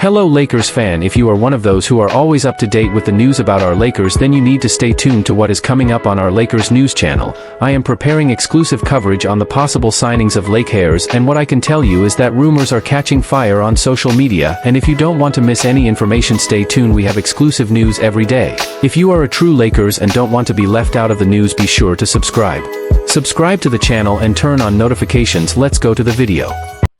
Hello Lakers fan, if you are one of those who are always up to date with the news about our Lakers, then you need to stay tuned to what is coming up on our Lakers news channel. I am preparing exclusive coverage on the possible signings of Lakers, and what I can tell you is that rumors are catching fire on social media, and if you don't want to miss any information, stay tuned. We have exclusive news every day. If you are a true Lakers and don't want to be left out of the news, be sure to subscribe. Subscribe to the channel and turn on notifications. Let's go to the video.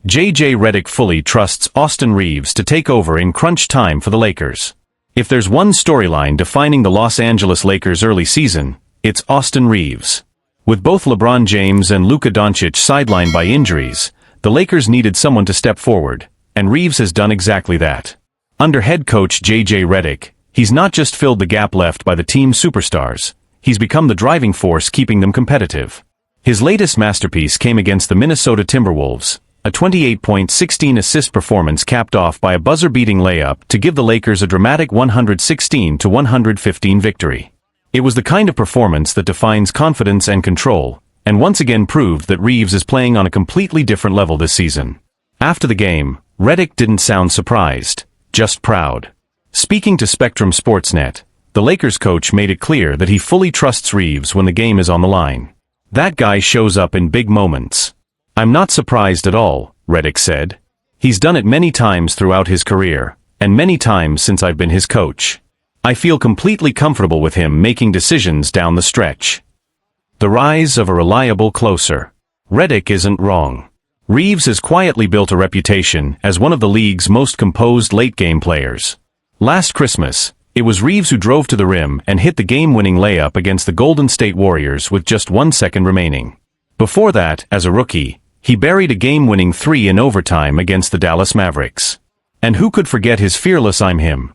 JJ Redick fully trusts Austin Reeves to take over in crunch time for the Lakers. If there's one storyline defining the Los Angeles Lakers' early season, it's Austin Reeves. With both LeBron James and Luka Doncic sidelined by injuries, the Lakers needed someone to step forward, and Reeves has done exactly that. Under head coach JJ Redick, he's not just filled the gap left by the team's superstars, he's become the driving force keeping them competitive. His latest masterpiece came against the Minnesota Timberwolves, a 28-point 16-assist performance capped off by a buzzer-beating layup to give the Lakers a dramatic 116-115 victory. It was the kind of performance that defines confidence and control, and once again proved that Reeves is playing on a completely different level this season. After the game, Redick didn't sound surprised, just proud. Speaking to Spectrum Sportsnet, the Lakers coach made it clear that he fully trusts Reeves when the game is on the line. "That guy shows up in big moments. I'm not surprised at all," Redick said. "He's done it many times throughout his career, and many times since I've been his coach. I feel completely comfortable with him making decisions down the stretch." The rise of a reliable closer. Redick isn't wrong. Reeves has quietly built a reputation as one of the league's most composed late-game players. Last Christmas, it was Reeves who drove to the rim and hit the game-winning layup against the Golden State Warriors with just 1 second remaining. Before that, as a rookie, he buried a game-winning three in overtime against the Dallas Mavericks. And who could forget his fearless "I'm him"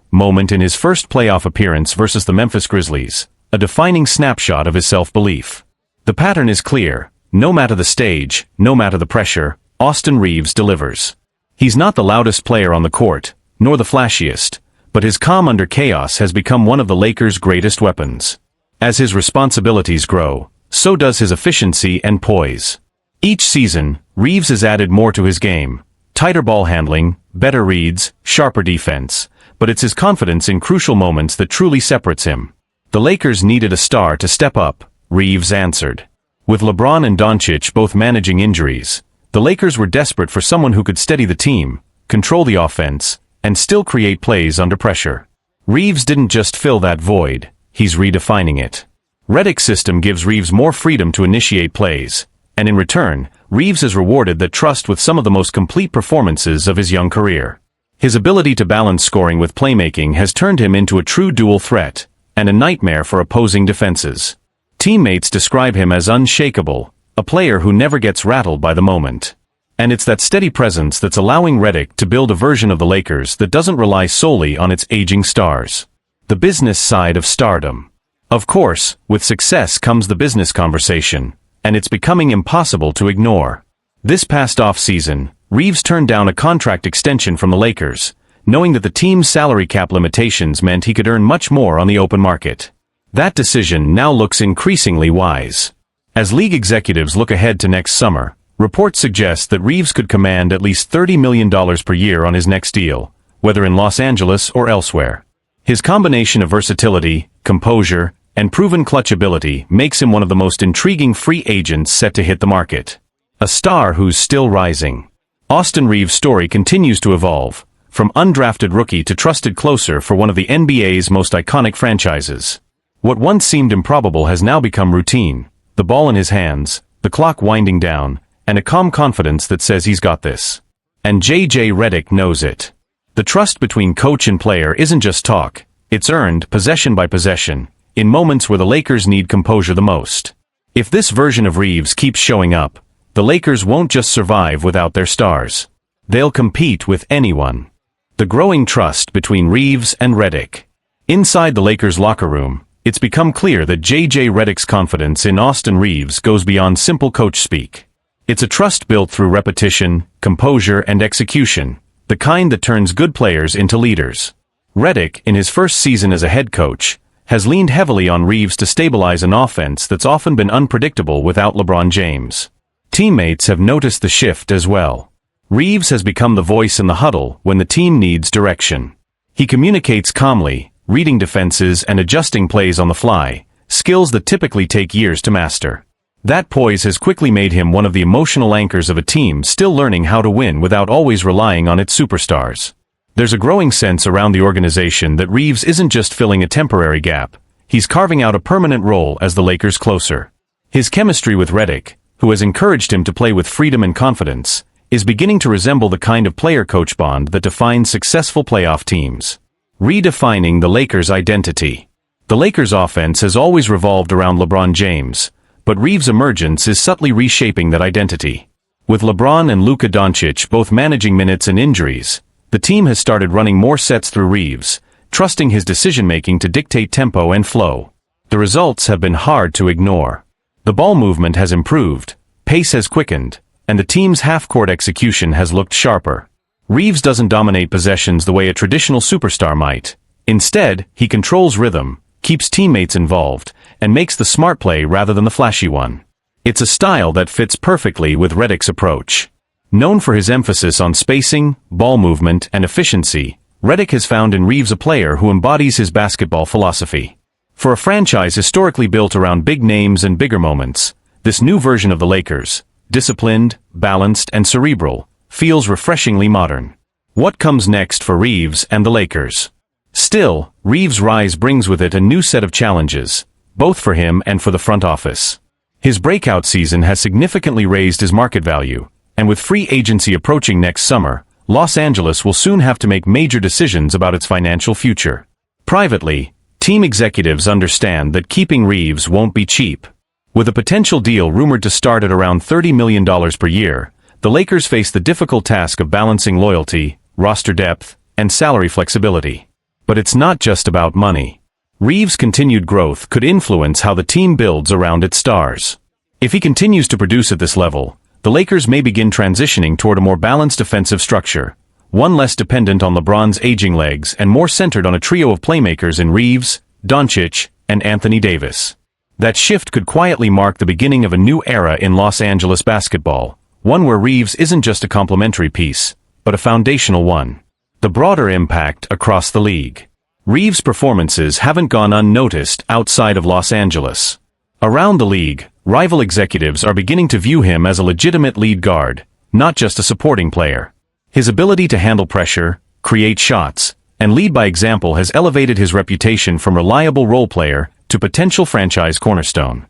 moment in his first playoff appearance versus the Memphis Grizzlies, a defining snapshot of his self-belief. The pattern is clear: no matter the stage, no matter the pressure, Austin Reeves delivers. He's not the loudest player on the court, nor the flashiest, but his calm under chaos has become one of the Lakers' greatest weapons. As his responsibilities grow, so does his efficiency and poise. Each season, Reeves has added more to his game: tighter ball handling, better reads, sharper defense, but it's his confidence in crucial moments that truly separates him. The Lakers needed a star to step up, Reeves answered. With LeBron and Doncic both managing injuries, the Lakers were desperate for someone who could steady the team, control the offense, and still create plays under pressure. Reeves didn't just fill that void, he's redefining it. Redick's system gives Reeves more freedom to initiate plays, and in return, Reeves has rewarded that trust with some of the most complete performances of his young career. His ability to balance scoring with playmaking has turned him into a true dual threat, and a nightmare for opposing defenses. Teammates describe him as unshakable, a player who never gets rattled by the moment. And it's that steady presence that's allowing Redick to build a version of the Lakers that doesn't rely solely on its aging stars. The business side of stardom. Of course, with success comes the business conversation, and it's becoming impossible to ignore. This past off-season, Reeves turned down a contract extension from the Lakers, knowing that the team's salary cap limitations meant he could earn much more on the open market. That decision now looks increasingly wise. As league executives look ahead to next summer, reports suggest that Reeves could command at least $30 million per year on his next deal, whether in Los Angeles or elsewhere. His combination of versatility, composure, and proven clutch ability makes him one of the most intriguing free agents set to hit the market. A star who's still rising. Austin Reeves' story continues to evolve, from undrafted rookie to trusted closer for one of the NBA's most iconic franchises. What once seemed improbable has now become routine: the ball in his hands, the clock winding down, and a calm confidence that says he's got this. And JJ Redick knows it. The trust between coach and player isn't just talk, it's earned possession by possession, in moments where the Lakers need composure the most. If this version of Reeves keeps showing up, the Lakers won't just survive without their stars. They'll compete with anyone. The growing trust between Reeves and Redick. Inside the Lakers locker room, it's become clear that JJ Redick's confidence in Austin Reeves goes beyond simple coach speak. It's a trust built through repetition, composure, and execution, the kind that turns good players into leaders. Redick, in his first season as a head coach, has leaned heavily on Reeves to stabilize an offense that's often been unpredictable without LeBron James. Teammates have noticed the shift as well. Reeves has become the voice in the huddle when the team needs direction. He communicates calmly, reading defenses and adjusting plays on the fly, skills that typically take years to master. That poise has quickly made him one of the emotional anchors of a team still learning how to win without always relying on its superstars. There's a growing sense around the organization that Reeves isn't just filling a temporary gap, he's carving out a permanent role as the Lakers' closer. His chemistry with Redick, who has encouraged him to play with freedom and confidence, is beginning to resemble the kind of player-coach bond that defines successful playoff teams. Redefining the Lakers' identity. The Lakers' offense has always revolved around LeBron James, but Reeves' emergence is subtly reshaping that identity. With LeBron and Luka Doncic both managing minutes and injuries, the team has started running more sets through Reeves, trusting his decision-making to dictate tempo and flow. The results have been hard to ignore. The ball movement has improved, pace has quickened, and the team's half-court execution has looked sharper. Reeves doesn't dominate possessions the way a traditional superstar might. Instead, he controls rhythm, keeps teammates involved, and makes the smart play rather than the flashy one. It's a style that fits perfectly with Redick's approach. Known for his emphasis on spacing, ball movement, and efficiency, Redick has found in Reeves a player who embodies his basketball philosophy. For a franchise historically built around big names and bigger moments, this new version of the Lakers, disciplined, balanced, and cerebral, feels refreshingly modern. What comes next for Reeves and the Lakers? Still, Reeves' rise brings with it a new set of challenges, both for him and for the front office. His breakout season has significantly raised his market value, and with free agency approaching next summer, Los Angeles will soon have to make major decisions about its financial future. Privately, team executives understand that keeping Reeves won't be cheap. With a potential deal rumored to start at around $30 million per year, the Lakers face the difficult task of balancing loyalty, roster depth, and salary flexibility. But it's not just about money. Reeves' continued growth could influence how the team builds around its stars. If he continues to produce at this level, the Lakers may begin transitioning toward a more balanced offensive structure, one less dependent on LeBron's aging legs and more centered on a trio of playmakers in Reeves, Doncic, and Anthony Davis. That shift could quietly mark the beginning of a new era in Los Angeles basketball, one where Reeves isn't just a complementary piece, but a foundational one. The broader impact across the league. Reeves' performances haven't gone unnoticed outside of Los Angeles. Around the league, rival executives are beginning to view him as a legitimate lead guard, not just a supporting player. His ability to handle pressure, create shots, and lead by example has elevated his reputation from reliable role player to potential franchise cornerstone.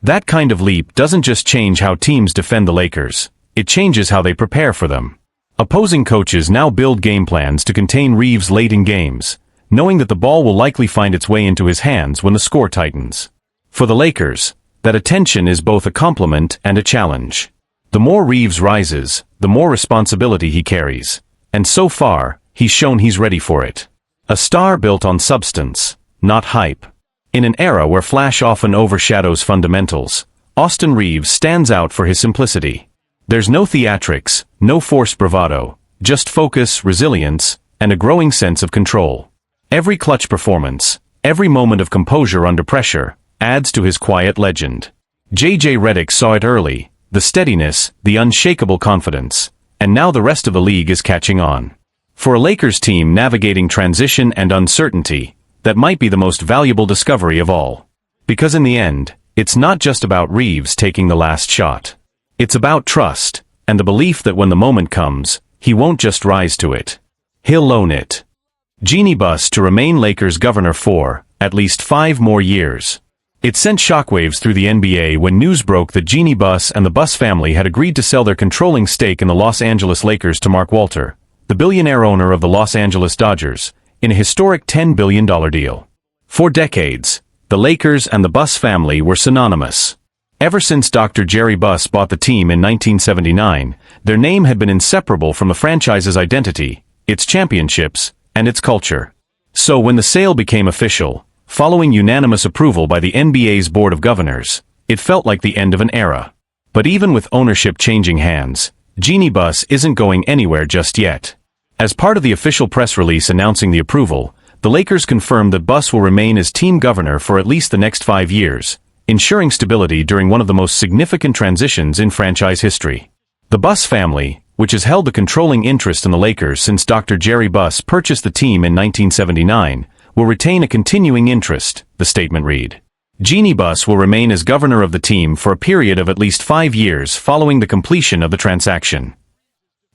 That kind of leap doesn't just change how teams defend the Lakers, it changes how they prepare for them. Opposing coaches now build game plans to contain Reeves late in games, knowing that the ball will likely find its way into his hands when the score tightens. For the Lakers, that attention is both a compliment and a challenge. The more Reeves rises, the more responsibility he carries, and so far, he's shown he's ready for it. A star built on substance, not hype. In an era where flash often overshadows fundamentals, Austin Reeves stands out for his simplicity. There's no theatrics, no forced bravado, just focus, resilience, and a growing sense of control. Every clutch performance, every moment of composure under pressure, adds to his quiet legend. J.J. Redick saw it early, the steadiness, the unshakable confidence, and now the rest of the league is catching on. For a Lakers team navigating transition and uncertainty, that might be the most valuable discovery of all. Because in the end, it's not just about Reeves taking the last shot. It's about trust, and the belief that when the moment comes, he won't just rise to it. He'll own it. Jeanie Buss to remain Lakers governor for, at least 5 more years. It sent shockwaves through the NBA when news broke that Jeanie Buss and the Buss family had agreed to sell their controlling stake in the Los Angeles Lakers to Mark Walter, the billionaire owner of the Los Angeles Dodgers, in a historic $10 billion deal. For decades, the Lakers and the Buss family were synonymous. Ever since Dr. Jerry Buss bought the team in 1979, their name had been inseparable from the franchise's identity, its championships, and its culture. So when the sale became official, following unanimous approval by the NBA's Board of Governors, it felt like the end of an era. But even with ownership changing hands, Jeanie Buss isn't going anywhere just yet. As part of the official press release announcing the approval, the Lakers confirmed that Buss will remain as team governor for at least the next 5 years, ensuring stability during one of the most significant transitions in franchise history. The Buss family, which has held the controlling interest in the Lakers since Dr. Jerry Buss purchased the team in 1979, will retain a continuing interest, the statement read. Jeanie Buss will remain as governor of the team for a period of at least 5 years following the completion of the transaction.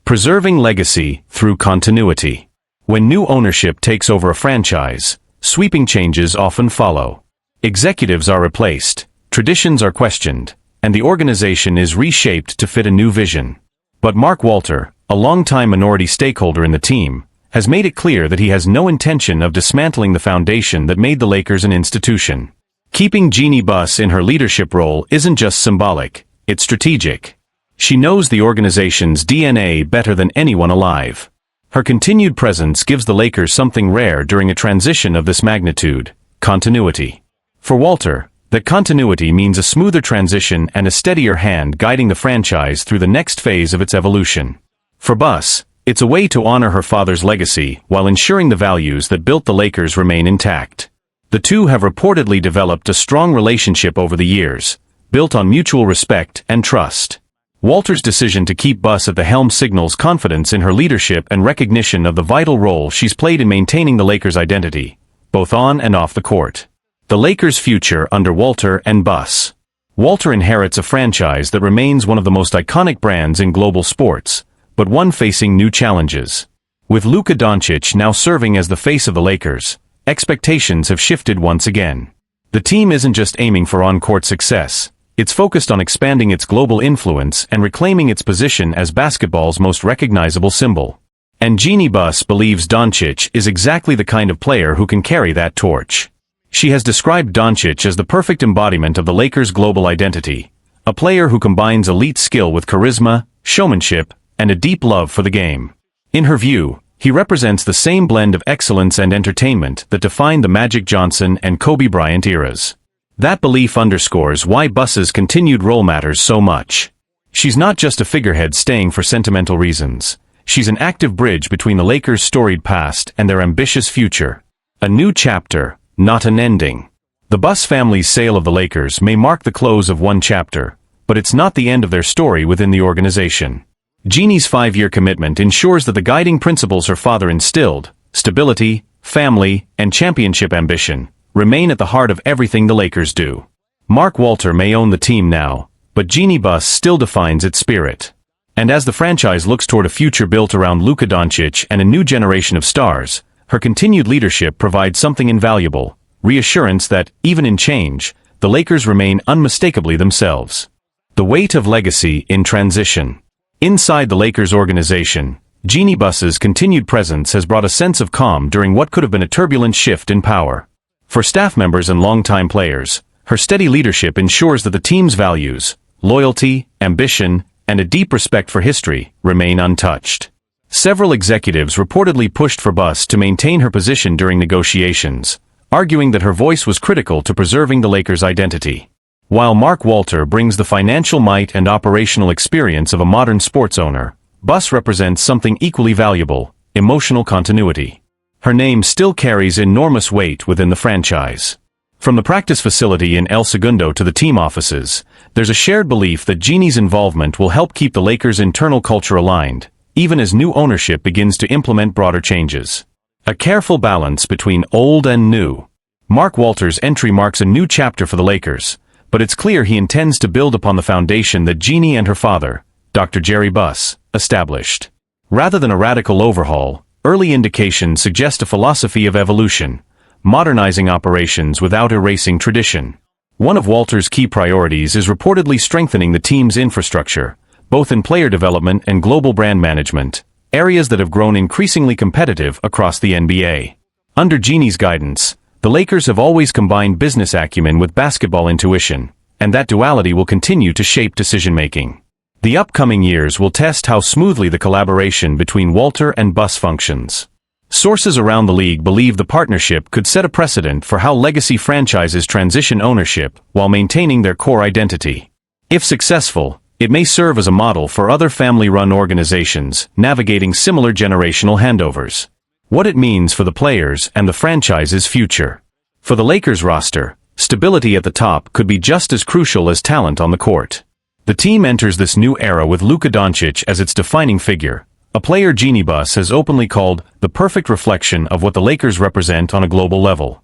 Preserving legacy through continuity. When new ownership takes over a franchise, sweeping changes often follow. Executives are replaced, traditions are questioned, and the organization is reshaped to fit a new vision. But Mark Walter, a longtime minority stakeholder in the team, has made it clear that he has no intention of dismantling the foundation that made the Lakers an institution. Keeping Jeanie Buss in her leadership role isn't just symbolic, it's strategic. She knows the organization's DNA better than anyone alive. Her continued presence gives the Lakers something rare during a transition of this magnitude: continuity. For Walter, that continuity means a smoother transition and a steadier hand guiding the franchise through the next phase of its evolution. For Buss, it's a way to honor her father's legacy while ensuring the values that built the Lakers remain intact. The two have reportedly developed a strong relationship over the years, built on mutual respect and trust. Walter's decision to keep Buss at the helm signals confidence in her leadership and recognition of the vital role she's played in maintaining the Lakers' identity, both on and off the court. The Lakers' future under Walter and Buss. Walter inherits a franchise that remains one of the most iconic brands in global sports, but one facing new challenges. With Luka Doncic now serving as the face of the Lakers, expectations have shifted once again. The team isn't just aiming for on-court success, it's focused on expanding its global influence and reclaiming its position as basketball's most recognizable symbol. And Jeanie Buss believes Doncic is exactly the kind of player who can carry that torch. She has described Doncic as the perfect embodiment of the Lakers' global identity, a player who combines elite skill with charisma, showmanship, and a deep love for the game. In her view, he represents the same blend of excellence and entertainment that defined the Magic Johnson and Kobe Bryant eras. That belief underscores why Buss's continued role matters so much. She's not just a figurehead staying for sentimental reasons. She's an active bridge between the Lakers' storied past and their ambitious future. A new chapter, not an ending. The Buss family's sale of the Lakers may mark the close of one chapter, but it's not the end of their story within the organization. Jeanie's 5-year commitment ensures that the guiding principles her father instilled, stability, family, and championship ambition, remain at the heart of everything the Lakers do. Mark Walter may own the team now, but Jeanie Buss still defines its spirit. And as the franchise looks toward a future built around Luka Doncic and a new generation of stars, her continued leadership provides something invaluable: reassurance that, even in change, the Lakers remain unmistakably themselves. The weight of legacy in transition. Inside the Lakers organization, Jeanie Buss's continued presence has brought a sense of calm during what could have been a turbulent shift in power. For staff members and longtime players, her steady leadership ensures that the team's values, loyalty, ambition, and a deep respect for history, remain untouched. Several executives reportedly pushed for Buss to maintain her position during negotiations, arguing that her voice was critical to preserving the Lakers' identity. While Mark Walter brings the financial might and operational experience of a modern sports owner, Buss represents something equally valuable: emotional continuity. Her name still carries enormous weight within the franchise. From the practice facility in El Segundo to the team offices, there's a shared belief that Jeanie's involvement will help keep the Lakers' internal culture aligned, even as new ownership begins to implement broader changes. A careful balance between old and new. Mark Walter's entry marks a new chapter for the Lakers, but it's clear he intends to build upon the foundation that Jeanie and her father, Dr. Jerry Buss, established. Rather than a radical overhaul, early indications suggest a philosophy of evolution, modernizing operations without erasing tradition. One of Walter's key priorities is reportedly strengthening the team's infrastructure, both in player development and global brand management, areas that have grown increasingly competitive across the NBA. Under Jeanie's guidance, the Lakers have always combined business acumen with basketball intuition, and that duality will continue to shape decision-making. The upcoming years will test how smoothly the collaboration between Walter and Buss functions. Sources around the league believe the partnership could set a precedent for how legacy franchises transition ownership while maintaining their core identity. If successful, it may serve as a model for other family-run organizations navigating similar generational handovers. What it means for the players and the franchise's future. For the Lakers roster, stability at the top could be just as crucial as talent on the court. The team enters this new era with Luka Doncic as its defining figure, a player Genie Bus has openly called the perfect reflection of what the Lakers represent on a global level.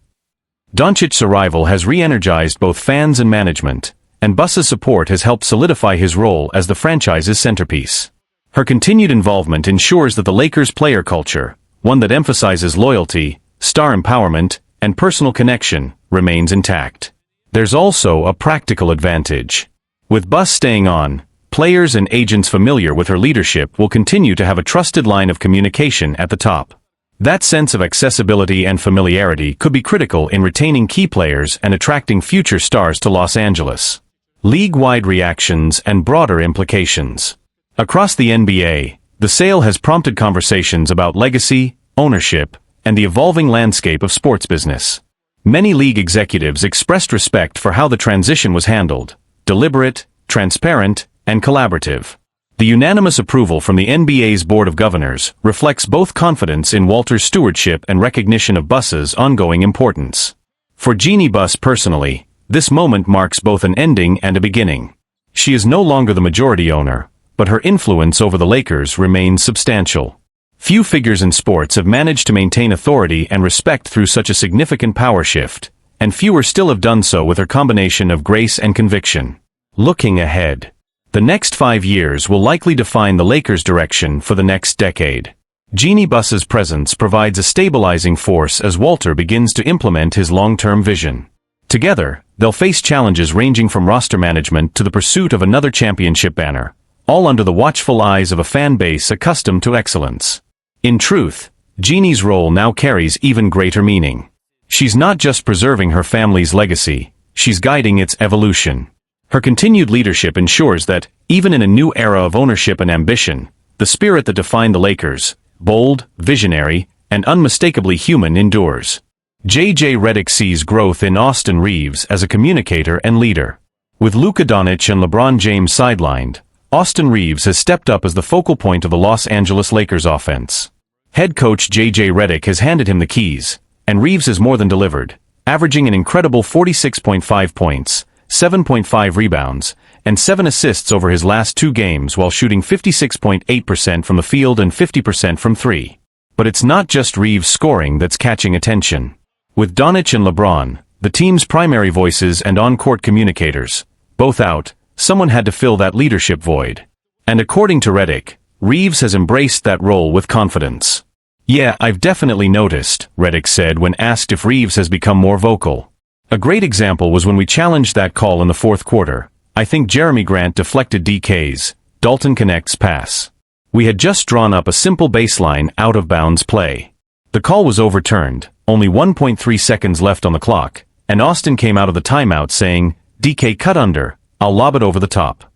Doncic's arrival has re-energized both fans and management, and Bus's support has helped solidify his role as the franchise's centerpiece. Her continued involvement ensures that the Lakers' player culture, one that emphasizes loyalty, star empowerment, and personal connection, remains intact. There's also a practical advantage. With Bus staying on, players and agents familiar with her leadership will continue to have a trusted line of communication at the top. That sense of accessibility and familiarity could be critical in retaining key players and attracting future stars to Los Angeles. League-wide reactions and broader implications. Across the NBA, the sale has prompted conversations about legacy, ownership, and the evolving landscape of sports business. Many league executives expressed respect for how the transition was handled: deliberate, transparent, and collaborative. The unanimous approval from the NBA's Board of Governors reflects both confidence in Walter's stewardship and recognition of Bus's ongoing importance. For Jeanie Buss personally, this moment marks both an ending and a beginning. She is no longer the majority owner, but her influence over the Lakers remains substantial. Few figures in sports have managed to maintain authority and respect through such a significant power shift, and fewer still have done so with her combination of grace and conviction. Looking ahead, the next 5 years will likely define the Lakers' direction for the next decade. Jeanie Buss's presence provides a stabilizing force as Walter begins to implement his long-term vision. Together, they'll face challenges ranging from roster management to the pursuit of another championship banner, all under the watchful eyes of a fan base accustomed to excellence. In truth, Jeannie's role now carries even greater meaning. She's not just preserving her family's legacy, she's guiding its evolution. Her continued leadership ensures that, even in a new era of ownership and ambition, the spirit that defined the Lakers, bold, visionary, and unmistakably human, endures. J.J. Redick sees growth in Austin Reaves as a communicator and leader. With Luka Doncic and LeBron James sidelined, Austin Reaves has stepped up as the focal point of the Los Angeles Lakers offense. Head coach J.J. Redick has handed him the keys, and Reaves has more than delivered, averaging an incredible 46.5 points, 7.5 rebounds, and 7 assists over his last 2 games while shooting 56.8% from the field and 50% from 3. But it's not just Reaves' scoring that's catching attention. With Doncic and LeBron, the team's primary voices and on-court communicators, both out, someone had to fill that leadership void. And according to Redick, Reaves has embraced that role with confidence. "Yeah, I've definitely noticed," Redick said when asked if Reaves has become more vocal. "A great example was when we challenged that call in the fourth quarter. I think Jeremy Grant deflected DK's Dalton Connect's pass. We had just drawn up a simple baseline out-of-bounds play. The call was overturned, only 1.3 seconds left on the clock, and Austin came out of the timeout saying, 'DK cut under, I'll lob it over the top.'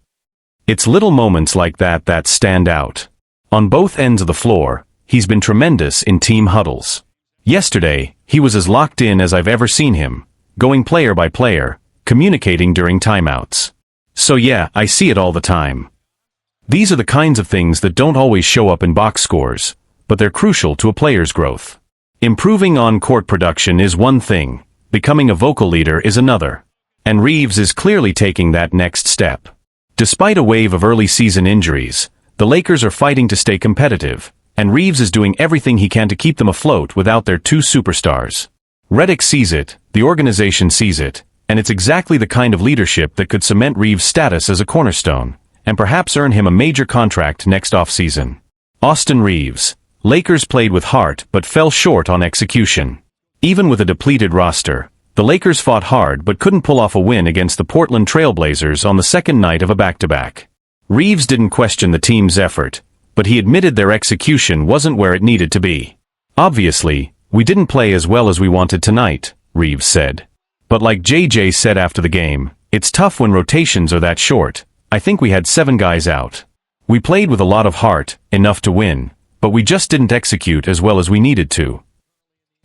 It's little moments like that that stand out. On both ends of the floor, he's been tremendous in team huddles. Yesterday, he was as locked in as I've ever seen him, going player by player, communicating during timeouts. So yeah, I see it all the time. These are the kinds of things that don't always show up in box scores, but they're crucial to a player's growth. Improving on-court production is one thing, becoming a vocal leader is another. And Reaves is clearly taking that next step. Despite a wave of early-season injuries, the Lakers are fighting to stay competitive, and Reaves is doing everything he can to keep them afloat without their 2 superstars. Redick sees it, the organization sees it, and it's exactly the kind of leadership that could cement Reaves' status as a cornerstone, and perhaps earn him a major contract next offseason. Austin Reaves. Lakers played with heart but fell short on execution. Even with a depleted roster, the Lakers fought hard but couldn't pull off a win against the Portland Trail Blazers on the second night of a back-to-back. Reaves didn't question the team's effort, but he admitted their execution wasn't where it needed to be. "Obviously, we didn't play as well as we wanted tonight," Reaves said. "But like JJ said after the game, it's tough when rotations are that short. I think we had 7 guys out. We played with a lot of heart, enough to win, but we just didn't execute as well as we needed to."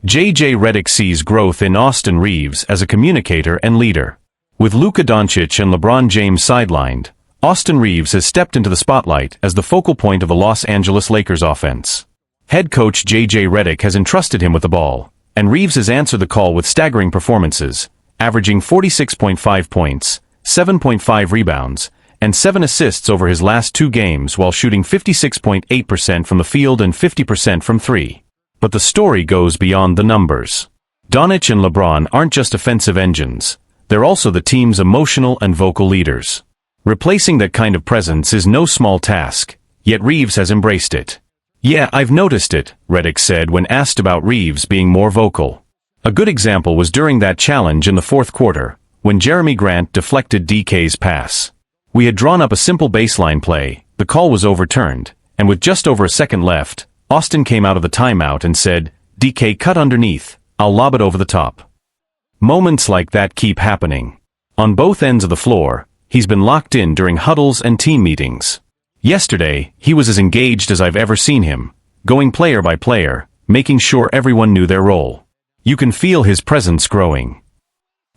J.J. Redick sees growth in Austin Reaves as a communicator and leader. With Luka Doncic and LeBron James sidelined, Austin Reaves has stepped into the spotlight as the focal point of the Los Angeles Lakers offense. Head coach J.J. Redick has entrusted him with the ball, and Reaves has answered the call with staggering performances, averaging 46.5 points, 7.5 rebounds, and 7 assists over his last 2 games while shooting 56.8% from the field and 50% from 3. But the story goes beyond the numbers. Doncic and LeBron aren't just offensive engines, they're also the team's emotional and vocal leaders. Replacing that kind of presence is no small task, yet Reeves has embraced it. "Yeah, I've noticed it," Redick said when asked about Reeves being more vocal. A good example was during that challenge in the fourth quarter, when Jeremy Grant deflected DK's pass. We had drawn up a simple baseline play, the call was overturned, and with just over a second left, Austin came out of the timeout and said, "DK cut underneath, I'll lob it over the top." Moments like that keep happening. On both ends of the floor, he's been locked in during huddles and team meetings. Yesterday, he was as engaged as I've ever seen him, going player by player, making sure everyone knew their role. You can feel his presence growing.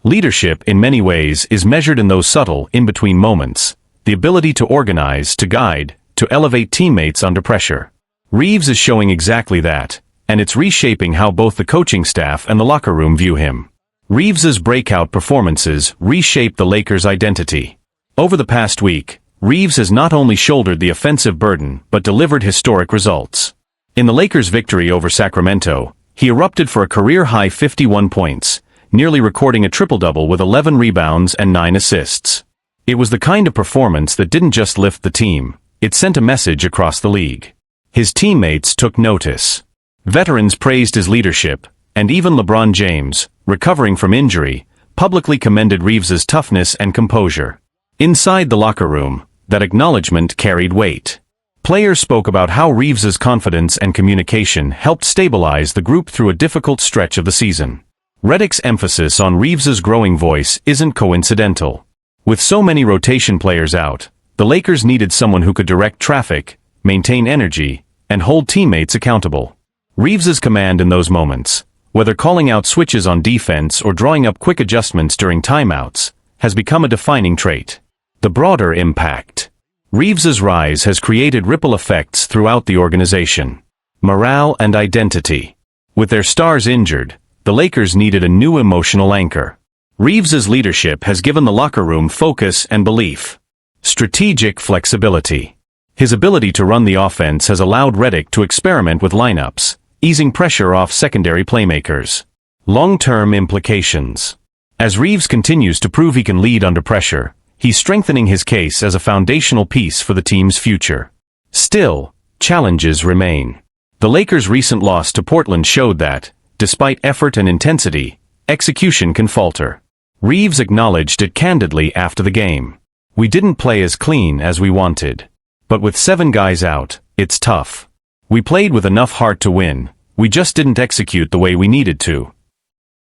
Leadership, in many ways, is measured in those subtle, in-between moments, the ability to organize, to guide, to elevate teammates under pressure. Reeves is showing exactly that, and it's reshaping how both the coaching staff and the locker room view him. Reeves's breakout performances reshape the Lakers' identity. Over the past week, Reeves has not only shouldered the offensive burden but delivered historic results. In the Lakers' victory over Sacramento, he erupted for a career-high 51 points, nearly recording a triple-double with 11 rebounds and 9 assists. It was the kind of performance that didn't just lift the team, it sent a message across the league. His teammates took notice. Veterans praised his leadership, and even LeBron James, recovering from injury, publicly commended Reeves's toughness and composure. Inside the locker room, that acknowledgement carried weight. Players spoke about how Reeves's confidence and communication helped stabilize the group through a difficult stretch of the season. Redick's emphasis on Reeves's growing voice isn't coincidental. With so many rotation players out, the Lakers needed someone who could direct traffic, maintain energy, and hold teammates accountable. Reeves's command in those moments, whether calling out switches on defense or drawing up quick adjustments during timeouts, has become a defining trait. The broader impact. Reeves's rise has created ripple effects throughout the organization. Morale and identity. With their stars injured, the Lakers needed a new emotional anchor. Reeves's leadership has given the locker room focus and belief. Strategic flexibility. His ability to run the offense has allowed Redick to experiment with lineups, easing pressure off secondary playmakers. Long-term implications. As Reeves continues to prove he can lead under pressure, he's strengthening his case as a foundational piece for the team's future. Still, challenges remain. The Lakers' recent loss to Portland showed that, despite effort and intensity, execution can falter. Reeves acknowledged it candidly after the game. "We didn't play as clean as we wanted. But with 7 guys out, it's tough. We played with enough heart to win, we just didn't execute the way we needed to."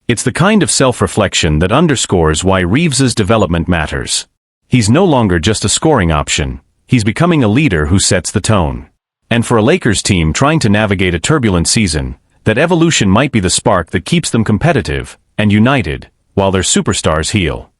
It's the kind of self-reflection that underscores why Reeves's development matters. He's no longer just a scoring option, he's becoming a leader who sets the tone. And for a Lakers team trying to navigate a turbulent season, that evolution might be the spark that keeps them competitive and united while their superstars heal.